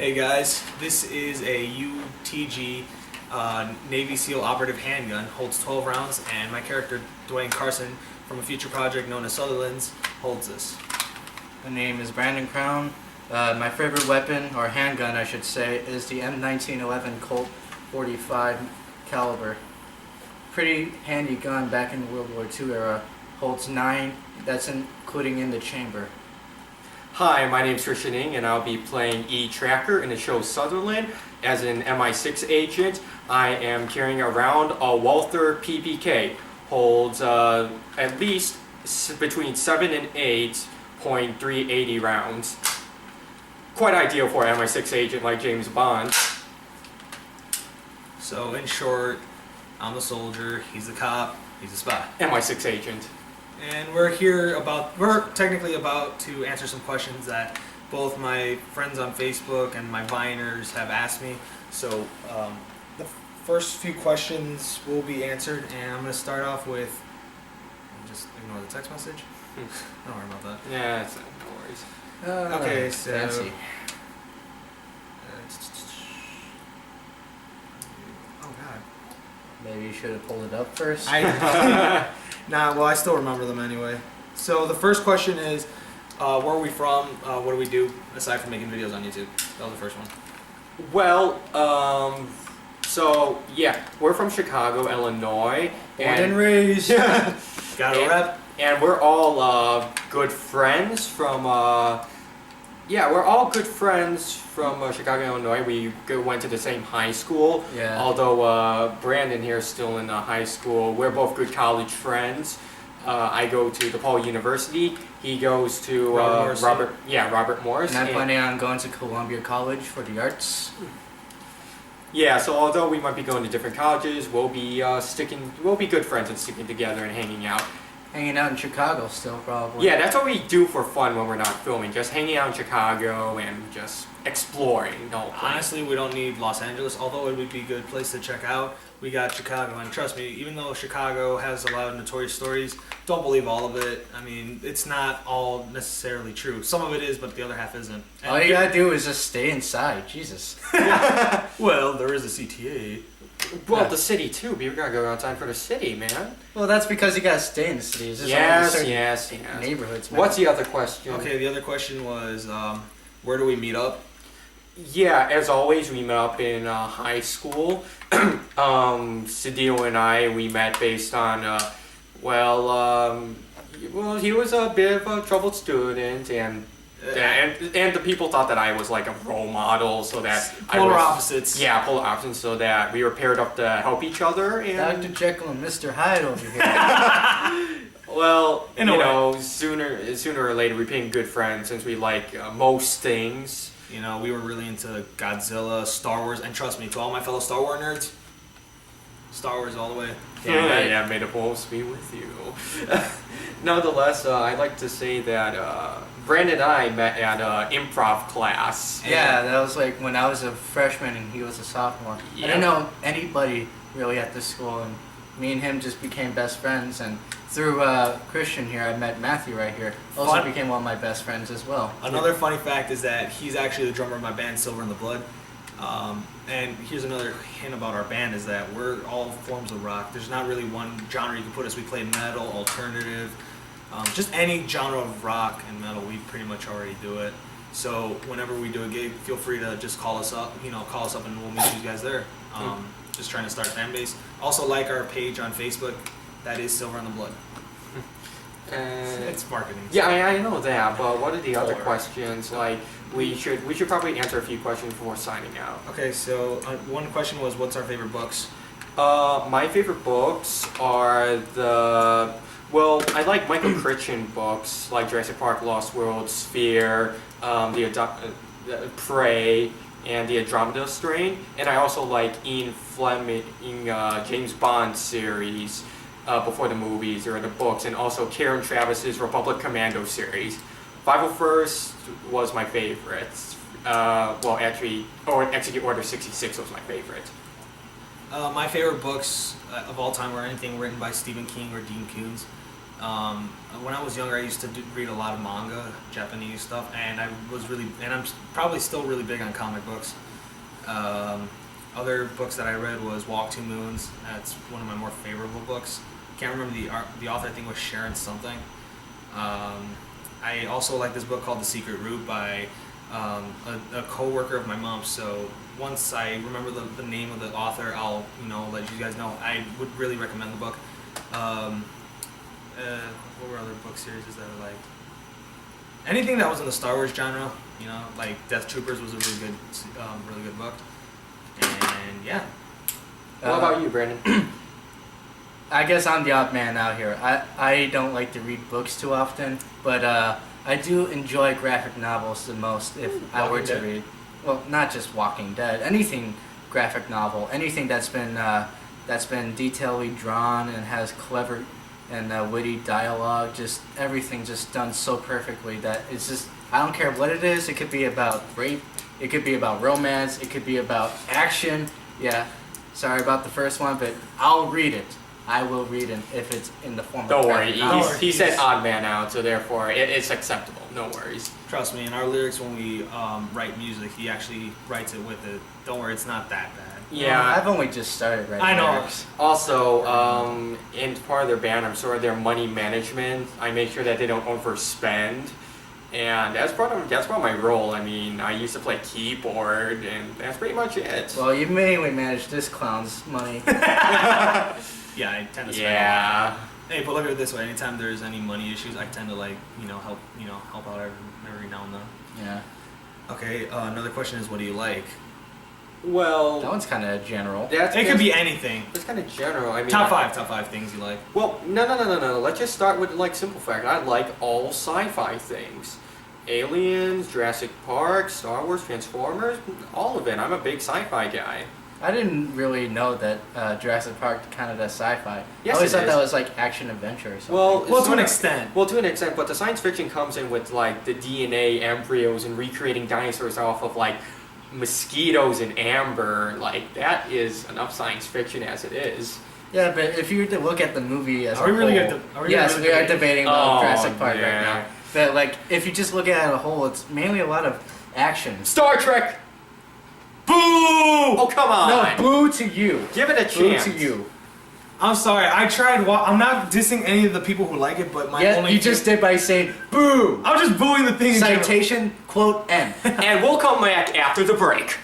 Hey guys, this is a UTG Navy SEAL operative handgun, holds 12 rounds, and my character Dwayne Carson from a future project known as Sutherland's holds this. My name is Brandon Cron. My favorite weapon, or handgun I should say, is the M1911 Colt 45 caliber. Pretty handy gun back in the World War II era. Holds 9, that's including in the chamber. Hi, my name is Christian Ng, and I'll be playing E. Tracker in the show Sutherland as an MI6 agent. I am carrying around a Walther PPK. Holds at least between 7 and 8.380 rounds. Quite ideal for an MI6 agent like James Bond. So in short, I'm the soldier, he's the cop, he's the spy. MI6 agent. And we're technically about to answer some questions that both my friends on Facebook and my Viners have asked me. So the first few questions will be answered, and I'm going to start off with, just ignore the text message. Don't worry about that. Yeah, it's no worries. Okay, so Fancy. Oh god. Maybe you should have pulled it up first. Well, I still remember them anyway. So the first question is, where are we from? What do we do aside from making videos on YouTube? That was the first one. Well, so yeah, we're from Chicago, Illinois. Born and raised. Gotta rep. And we're all good friends from we're all good friends from Chicago, Illinois. We went to the same high school. Yeah. Although Brandon here is still in high school. We're both good college friends. I go to DePaul University. He goes to Robert Morris. And I'm planning on going to Columbia College for the arts. Yeah, so although we might be going to different colleges, we'll be good friends and sticking together and hanging out. Hanging out in Chicago still, probably. Yeah, that's what we do for fun when we're not filming. Just hanging out in Chicago and just exploring the whole place. Honestly, we don't need Los Angeles, although it would be a good place to check out. We got Chicago, and trust me, even though Chicago has a lot of notorious stories, don't believe all of it. I mean, it's not all necessarily true. Some of it is, but the other half isn't. And all you gotta do is just stay inside. Jesus. Well, there is a CTA. Well, the city too. We gotta go outside for the city, man. Well, that's because you gotta stay in the city. It's just Yes. neighborhoods, man. What's the other question? Okay, the other question was, where do we meet up? Yeah, as always, we met up in high school. Cedillo and we met based on, he was a bit of a troubled student, and the people thought that I was like a role model, so that polar opposites. Yeah, polar opposites, so that we were paired up to help each other. And Dr. Jekyll and Mr. Hyde over here. well, sooner or later we became good friends since we like most things. You know, we were really into Godzilla, Star Wars, and trust me, to all my fellow Star Wars nerds, Star Wars all the way. Yeah, may the force be with you. Nonetheless, I'd like to say that Brandon and I met at improv class. Yeah, that was like when I was a freshman and he was a sophomore. Yeah. I didn't know anybody really at this school, and me and him just became best friends. And through Christian here, I met Matthew right here. Also became one of my best friends as well. Another funny fact is that he's actually the drummer of my band, Silver in the Blood. And here's another hint about our band is that we're all forms of rock. There's not really one genre you can put us. We play metal, alternative, just any genre of rock and metal. We pretty much already do it. So whenever we do a gig, feel free to just call us up. Call us up and we'll meet you guys there. Just trying to start a fan base. Also like our page on Facebook. That is Silver in the Blood. It's marketing. Yeah, I know that, but what are the other questions? Like, we should probably answer a few questions before signing out. Okay, so one question was, what's our favorite books? My favorite books are I like Michael Crichton books, like Jurassic Park, Lost World, Sphere, Prey, and the Andromeda Strain. And I also like Ian Fleming, James Bond series. Before the movies or the books, and also Karen Travis's Republic Commando series. 501st was my favorite. Execute Order 66 was my favorite. My favorite books of all time were anything written by Stephen King or Dean Koontz. When I was younger, I used to read a lot of manga, Japanese stuff, and I'm probably still really big on comic books. Other books that I read was Walk Two Moons. That's one of my more favorable books. Can't remember the author. I think was Sharon something. I also like this book called The Secret Root by a co-worker of my mom's. So once I remember the name of the author, I'll let you guys know. I would really recommend the book. What were other book series that I liked? Anything that was in the Star Wars genre, like Death Troopers was a really good book. And yeah. What about you, Brandon? I guess I'm the odd man out here. I don't like to read books too often, but I do enjoy graphic novels the most if I were to read. Well, not just Walking Dead. Anything graphic novel, anything that's been detailedly drawn and has clever and witty dialogue. Just everything just done so perfectly that it's just, I don't care what it is. It could be about rape. It could be about romance. It could be about action. Yeah, sorry about the first one, but I'll read it. I will read it if it's in the form of Don't worry, graphic he said odd man out, so therefore it's acceptable. No worries. Trust me, in our lyrics when we write music, he actually writes it with it. Don't worry, it's not that bad. Yeah, I've only just started writing I know. lyrics. Also, in part of their band, I'm sort of their money management. I make sure that they don't overspend, and that's part of my role. I mean, I used to play keyboard, and that's pretty much it. Well, you mainly manage this clown's money. Yeah, I tend to spend Yeah. Hey, but look at it this way. Anytime there's any money issues, I tend to help out every now and then. Yeah. Okay, another question is, what do you like? Well, That one's kind of general. It could be anything. It's kind of general. I mean, Top five things you like. Well, no. Let's just start with simple fact. I like all sci-fi things. Aliens, Jurassic Park, Star Wars, Transformers, all of it. I'm a big sci-fi guy. I didn't really know that Jurassic Park counted as sci-fi. Yes, I always it thought is. that was like action adventure or something. Well, to an extent. Well, to an extent, but the science fiction comes in with like the DNA embryos and recreating dinosaurs off of like mosquitoes and amber. Like that is enough science fiction as it is. Yeah, but if you were to look at the movie as Are we a really whole, gonna- are we yes, really we are debating? debating about Oh, Jurassic Park yeah. right now. But like, if you just look at it as a whole, it's mainly a lot of action. Star Trek. Boo! Oh come on! No, boo to you. Give it a Boo chance. to you. I'm sorry. I tried. I'm not dissing any of the people who like it, but my Yeah, only. you just did by saying boo. I'm just booing the thing. in general. Citation quote end. And we'll come back after the break.